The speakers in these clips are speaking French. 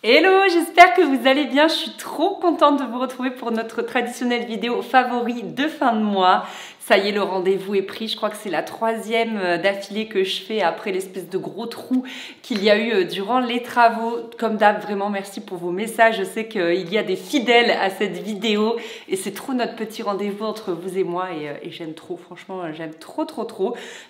Hello, j'espère que vous allez bien. Je suis trop contente de vous retrouver pour notre traditionnelle vidéo favori de fin de mois. Ça y est, le rendez-vous est pris. Je crois que c'est la 3e d'affilée que je fais après l'espèce de gros trou qu'il y a eu durant les travaux. Comme d'hab, vraiment merci pour vos messages. Je sais qu'il y a des fidèles à cette vidéo et c'est trop notre petit rendez-vous entre vous et moi et j'aime trop, franchement, j'aime trop.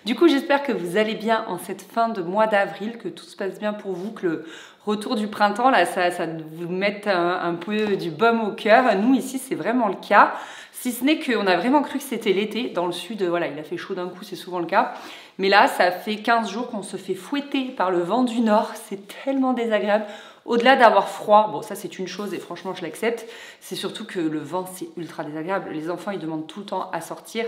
Du coup, j'espère que vous allez bien en cette fin de mois d'avril, que tout se passe bien pour vous, que le retour du printemps, là, ça vous mette un peu du baume au cœur. Nous, ici, c'est vraiment le cas. Si ce n'est qu'on a vraiment cru que c'était l'été. Dans le sud, voilà, il a fait chaud d'un coup, c'est souvent le cas. Mais là, ça fait 15 jours qu'on se fait fouetter par le vent du nord. C'est tellement désagréable. Au-delà d'avoir froid, bon, ça c'est une chose et franchement, je l'accepte. C'est surtout que le vent, c'est ultra désagréable. Les enfants, ils demandent tout le temps à sortir.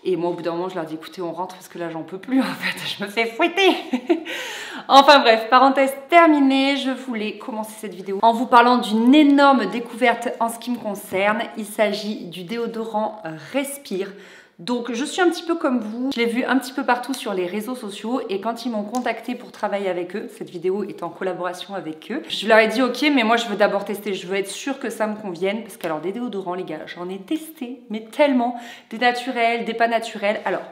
Et moi, au bout d'un moment, je leur dis, écoutez, on rentre parce que là, j'en peux plus, en fait. Je me fais fouetter. Enfin bref, parenthèse terminée. Je voulais commencer cette vidéo en vous parlant d'une énorme découverte en ce qui me concerne. Il s'agit du déodorant Respire. Donc je suis un petit peu comme vous, je l'ai vu un petit peu partout sur les réseaux sociaux et quand ils m'ont contacté pour travailler avec eux, cette vidéo est en collaboration avec eux, je leur ai dit ok mais moi je veux d'abord tester, je veux être sûre que ça me convienne parce qu'alors des déodorants les gars, j'en ai testé mais tellement, des naturels, des pas naturels. Alors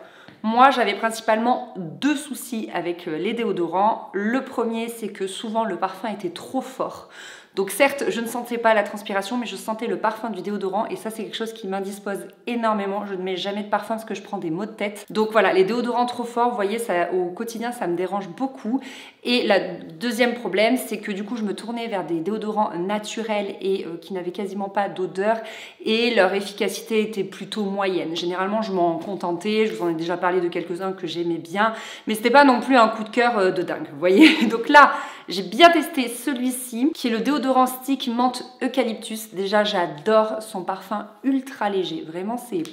moi j'avais principalement 2 soucis avec les déodorants. Le premier c'est que souvent le parfum était trop fort. Donc certes, je ne sentais pas la transpiration, mais je sentais le parfum du déodorant et ça c'est quelque chose qui m'indispose énormément. Je ne mets jamais de parfum parce que je prends des maux de tête. Donc voilà, les déodorants trop forts, vous voyez, ça, au quotidien, ça me dérange beaucoup. Et le deuxième problème, c'est que du coup, je me tournais vers des déodorants naturels et qui n'avaient quasiment pas d'odeur et leur efficacité était plutôt moyenne. Généralement, je m'en contentais, je vous en ai déjà parlé de quelques-uns que j'aimais bien, mais c'était pas non plus un coup de cœur de dingue, vous voyez. Donc là, j'ai bien testé celui-ci, qui est le déodorant stick menthe eucalyptus. Déjà, j'adore son parfum ultra léger. Vraiment, c'est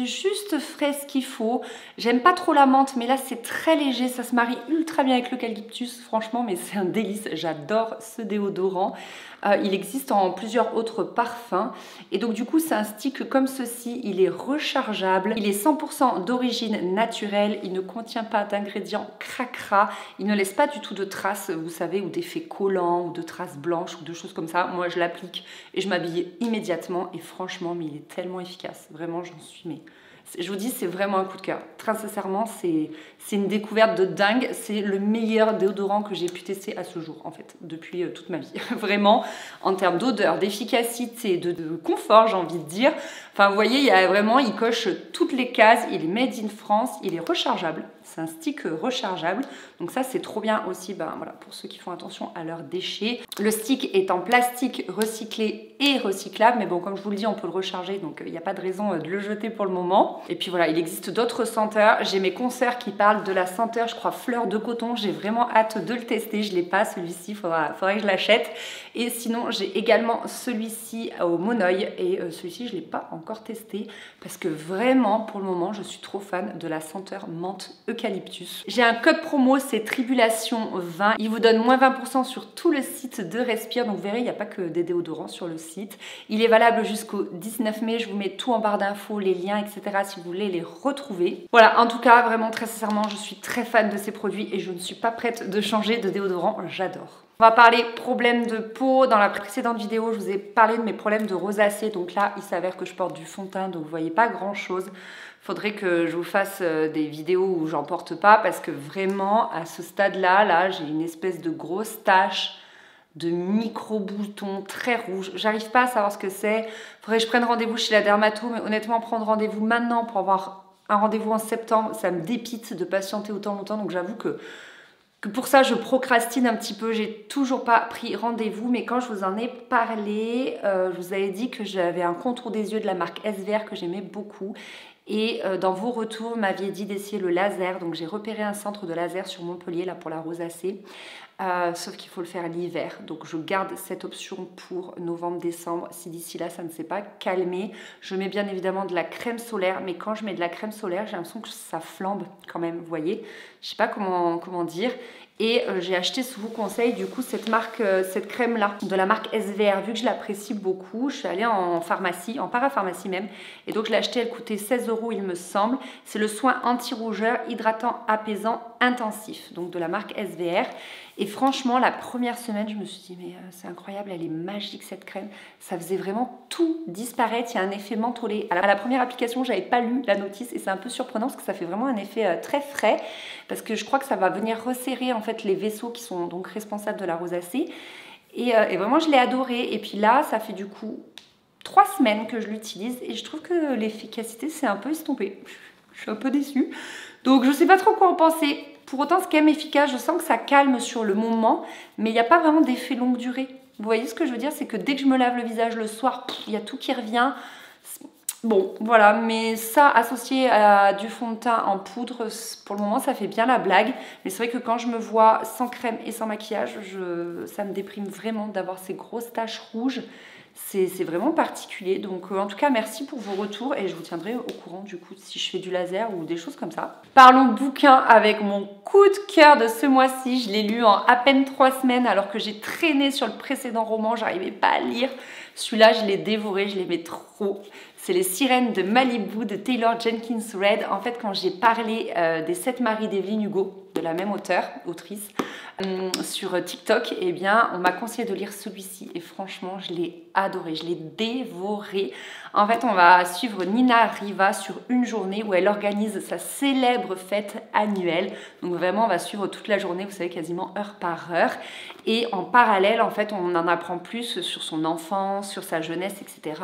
juste frais ce qu'il faut. J'aime pas trop la menthe, mais là, c'est très léger. Ça se marie ultra bien avec l'eucalyptus, franchement, mais c'est un délice. J'adore ce déodorant. Il existe en plusieurs autres parfums. Et donc, du coup, c'est un stick comme ceci. Il est rechargeable. Il est 100% d'origine naturelle. Il ne contient pas d'ingrédients cracra. Il ne laisse pas du tout de traces, vous savez, ou d'effets collants, ou de traces blanches, ou de choses comme ça. Moi, je l'applique et je m'habille immédiatement. Et franchement, mais il est tellement efficace. Vraiment, j'en suis... Mais je vous dis, c'est vraiment un coup de cœur. Très sincèrement, c'est une découverte de dingue. C'est le meilleur déodorant que j'ai pu tester à ce jour, en fait, depuis toute ma vie. Vraiment, en termes d'odeur, d'efficacité, de confort, j'ai envie de dire. Enfin, vous voyez, il coche toutes les cases. Il est made in France, il est rechargeable. C'est un stick rechargeable. Donc ça, c'est trop bien aussi voilà, pour ceux qui font attention à leurs déchets. Le stick est en plastique recyclé et recyclable. Mais bon, comme je vous le dis, on peut le recharger. Donc, il n'y a pas de raison de le jeter pour le moment. Et puis voilà, il existe d'autres senteurs. J'ai mes consoeurs qui parlent de la senteur, je crois, fleur de coton. J'ai vraiment hâte de le tester. Je ne l'ai pas, celui-ci. Il faudrait que je l'achète. Et sinon, j'ai également celui-ci au monoeil. Et celui-ci, je ne l'ai pas encore testé. Parce que vraiment, pour le moment, je suis trop fan de la senteur menthe eucalyptus. J'ai un code promo, c'est Tribulation 20. Il vous donne moins 20% sur tout le site de Respire. Donc vous verrez, il n'y a pas que des déodorants sur le site. Il est valable jusqu'au 19 mai. Je vous mets tout en barre d'infos, les liens, etc. si vous voulez les retrouver. Voilà, en tout cas, vraiment très sincèrement, je suis très fan de ces produits et je ne suis pas prête de changer de déodorant. J'adore. On va parler problèmes de peau. Dans la précédente vidéo, je vous ai parlé de mes problèmes de rosacée. Donc là, il s'avère que je porte du fond de teint, donc vous voyez pas grand chose. Faudrait que je vous fasse des vidéos où j'en porte pas parce que vraiment, à ce stade-là, j'ai une espèce de grosse tache de micro-boutons très rouges. J'arrive pas à savoir ce que c'est. Faudrait que je prenne rendez-vous chez la dermato, mais honnêtement, prendre rendez-vous maintenant pour avoir un rendez-vous en septembre, ça me dépite de patienter autant longtemps. Donc j'avoue que pour ça, je procrastine un petit peu. J'ai toujours pas pris rendez-vous, mais quand je vous en ai parlé, je vous avais dit que j'avais un contour des yeux de la marque SVR que j'aimais beaucoup. Et dans vos retours, vous m'aviez dit d'essayer le laser. Donc j'ai repéré un centre de laser sur Montpellier là pour la rosacée. Sauf qu'il faut le faire l'hiver. Donc je garde cette option pour novembre-décembre. Si d'ici là ça ne s'est pas calmé, je mets bien évidemment de la crème solaire. Mais quand je mets de la crème solaire, j'ai l'impression que ça flambe quand même. Vous voyez, je sais pas comment dire. Et j'ai acheté sous vos conseils du coup cette marque, cette crème là de la marque SVR. Vu que je l'apprécie beaucoup, je suis allée en pharmacie, en parapharmacie même. Et donc je l'ai acheté, elle coûtait 16 € il me semble. C'est le soin anti-rougeur, hydratant, apaisant, intensif, donc de la marque SVR. Et franchement, la première semaine, je me suis dit, mais c'est incroyable, elle est magique cette crème. Ça faisait vraiment tout disparaître. Il y a un effet mentholé. À la première application, j'avais pas lu la notice et c'est un peu surprenant parce que ça fait vraiment un effet très frais. Parce que je crois que ça va venir resserrer en fait les vaisseaux qui sont donc responsables de la rosacée. Et vraiment, je l'ai adoré. Et puis là, ça fait du coup 3 semaines que je l'utilise et je trouve que l'efficacité s'est un peu estompée. Je suis un peu déçue. Donc, je sais pas trop quoi en penser. Pour autant, c'est quand même efficace. Je sens que ça calme sur le moment, mais il n'y a pas vraiment d'effet longue durée. Vous voyez ce que je veux dire? C'est que dès que je me lave le visage le soir, il y a tout qui revient. Bon, voilà, mais ça, associé à du fond de teint en poudre, pour le moment, ça fait bien la blague. Mais c'est vrai que quand je me vois sans crème et sans maquillage, ça me déprime vraiment d'avoir ces grosses taches rouges. C'est vraiment particulier. Donc, en tout cas, merci pour vos retours et je vous tiendrai au courant, du coup, si je fais du laser ou des choses comme ça. Parlons bouquin avec mon coup de cœur de ce mois-ci. Je l'ai lu en à peine 3 semaines alors que j'ai traîné sur le précédent roman. J'arrivais pas à lire. Celui-là, je l'ai dévoré, je l'aimais trop. C'est Les Sirènes de Malibu de Taylor Jenkins Reid. En fait, quand j'ai parlé des 7 maris d'Evelyn Hugo, de la même autrice, sur TikTok, eh bien, on m'a conseillé de lire celui-ci et franchement, je l'ai adoré, je l'ai dévoré. En fait, on va suivre Nina Riva sur une journée où elle organise sa célèbre fête annuelle. Donc vraiment, on va suivre toute la journée, vous savez, quasiment heure par heure. Et en parallèle, en fait, on en apprend plus sur son enfance, sur sa jeunesse, etc.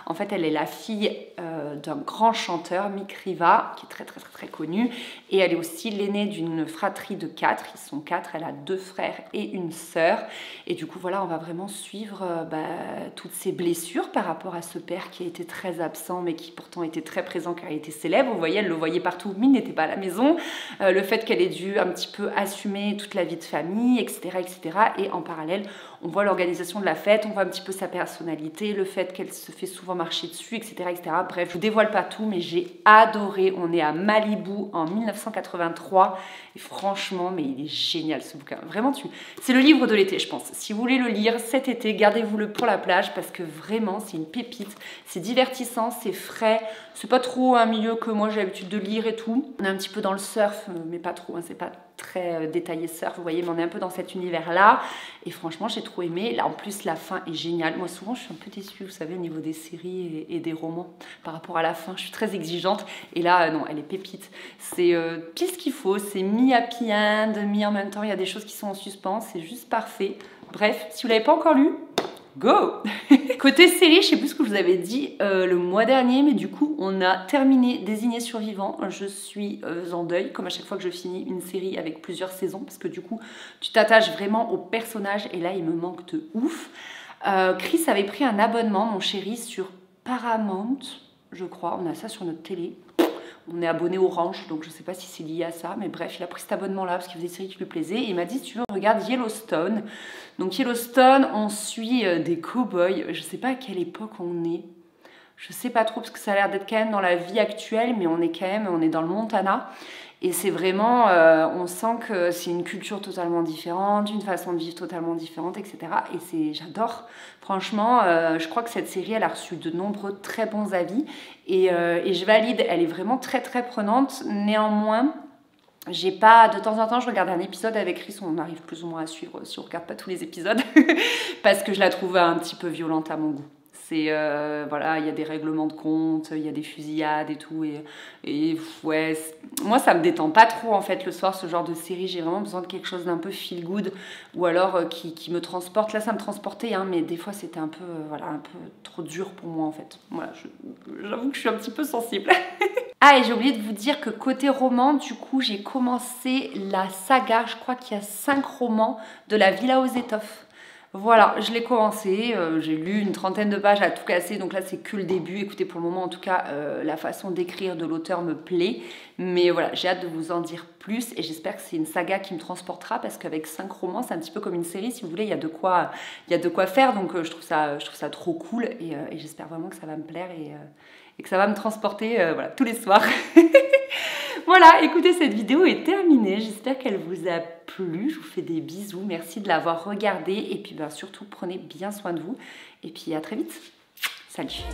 En fait, elle est la fille d'un grand chanteur, Mick Riva, qui est très connu. Et elle est aussi l'aînée d'une fratrie de 4. Ils sont 4, elle a 2 frères et une sœur. Et du coup, voilà, on va vraiment suivre toutes ses blessures par rapport à ce père qui a été très absent, mais qui pourtant était très présent car il était célèbre. Vous voyez, elle le voyait partout, mais il n'était pas à la maison. Le fait qu'elle ait dû un petit peu assumer toute la vie de famille, etc., etc. Et en parallèle, on voit l'organisation de la fête, on voit un petit peu sa personnalité, le fait qu'elle se fait souvent marcher dessus, etc., etc. Bref, je vous dévoile pas tout, mais j'ai adoré. On est à Malibu en 1983 et franchement, mais il est génial ce bouquin. Vraiment, c'est le livre de l'été, je pense. Si vous voulez le lire cet été, gardez-vous-le pour la plage parce que vraiment, c'est une pépite. C'est divertissant, c'est frais. C'est pas trop un milieu que moi j'ai l'habitude de lire et tout. On est un petit peu dans le surf, mais pas trop, hein, c'est pas très détaillé surf, vous voyez, mais on est un peu dans cet univers-là. Et franchement, j'ai trop aimé. Là, en plus, la fin est géniale. Moi, souvent, je suis un peu déçue, vous savez, au niveau des séries et des romans. Par rapport à la fin, je suis très exigeante. Et là, non, elle est pépite. C'est pile ce qu'il faut. C'est mi-happy end, mi en même temps. Il y a des choses qui sont en suspens. C'est juste parfait. Bref, si vous l'avez pas encore lu, go. Côté série, je sais plus ce que je vous avais dit le mois dernier, mais du coup, on a terminé Désigné survivant. Je suis en deuil, comme à chaque fois que je finis une série avec plusieurs saisons, parce que du coup, tu t'attaches vraiment au personnage, et là, il me manque de ouf. Chris avait pris un abonnement, mon chéri, sur Paramount, je crois. On a ça sur notre télé. On est abonné Orange, donc je sais pas si c'est lié à ça, mais bref, il a pris cet abonnement-là parce qu'il faisait des séries qui lui plaisaient. Et il m'a dit, si tu veux, regarde Yellowstone. Donc Yellowstone, on suit des cow-boys. Je sais pas à quelle époque on est. Je sais pas trop parce que ça a l'air d'être quand même dans la vie actuelle, mais on est dans le Montana. Et c'est vraiment, on sent que c'est une culture totalement différente, une façon de vivre totalement différente, etc. Et j'adore. Franchement, je crois que cette série, elle a reçu de nombreux très bons avis. Et je valide, elle est vraiment très prenante. Néanmoins, j'ai pas, de temps en temps, je regarde un épisode avec Chris, on arrive plus ou moins à suivre si on regarde pas tous les épisodes, parce que je la trouve un petit peu violente à mon goût. Voilà, il y a des règlements de compte, il y a des fusillades et tout. Et ouais, moi, ça me détend pas trop en fait le soir, ce genre de série. J'ai vraiment besoin de quelque chose d'un peu feel good ou alors qui me transporte. Là, ça me transportait, hein, mais des fois, c'était un peu, voilà, un peu trop dur pour moi en fait. Voilà, j'avoue que je suis un petit peu sensible. Ah, et j'ai oublié de vous dire que côté roman, du coup, j'ai commencé la saga, je crois qu'il y a 5 romans de La Villa aux Étoffes. Voilà, je l'ai commencé, j'ai lu une 30aine de pages à tout casser, donc là c'est que le début. Écoutez, pour le moment en tout cas, la façon d'écrire de l'auteur me plaît, mais voilà, j'ai hâte de vous en dire plus et j'espère que c'est une saga qui me transportera parce qu'avec 5 romans, c'est un petit peu comme une série, si vous voulez, il y a de quoi faire, donc je trouve ça trop cool et j'espère vraiment que ça va me plaire et que ça va me transporter voilà, tous les soirs. Voilà, écoutez, cette vidéo est terminée. J'espère qu'elle vous a plu. Je vous fais des bisous. Merci de l'avoir regardée. Et puis surtout, prenez bien soin de vous. Et puis à très vite. Salut.